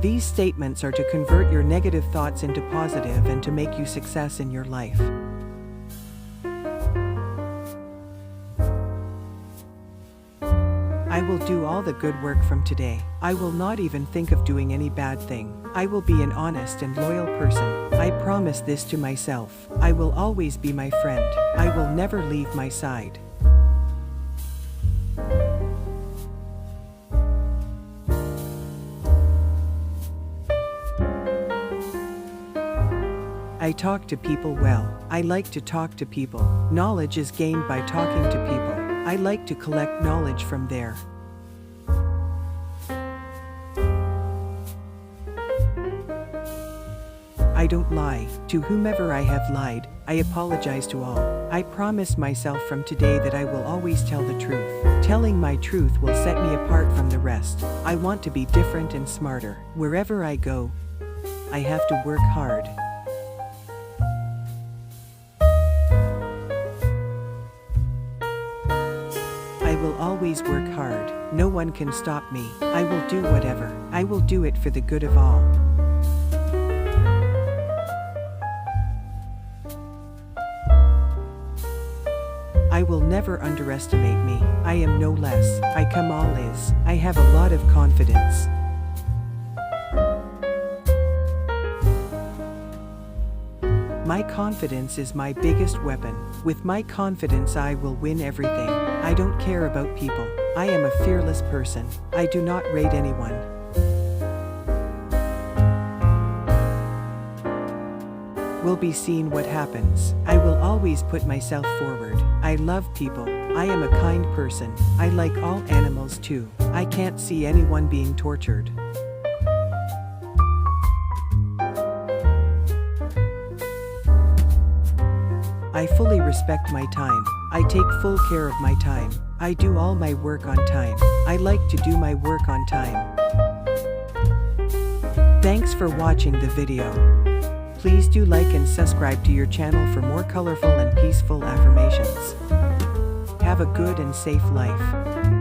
These statements are to convert your negative thoughts into positive and to make you success in your life. I will do all the good work from today. I will not even think of doing any bad thing. I will be an honest and loyal person. I promise this to myself. I will always be my friend. I will never leave my side. I talk to people well. I like to talk to people. Knowledge is gained by talking to people. I like to collect knowledge from there. I don't lie. To whomever I have lied, I apologize to all. I promise myself from today that I will always tell the truth. Telling my truth will set me apart from the rest. I want to be different and smarter. Wherever I go, I have to work hard. I will always work hard. No one can stop me. I will do whatever. I will do it for the good of all. I will never underestimate me. I am no less. I come all is. I have a lot of confidence. My confidence is my biggest weapon. With my confidence I will win everything. I don't care about people. I am a fearless person. I do not rate anyone. Will be seen what happens. I will always put myself forward. I love people. I am a kind person. I like all animals too. I can't see anyone being tortured. I fully respect my time. I take full care of my time. I do all my work on time. I like to do my work on time. Thanks for watching the video. Please do like and subscribe to your channel for more colorful and peaceful affirmations. Have a good and safe life.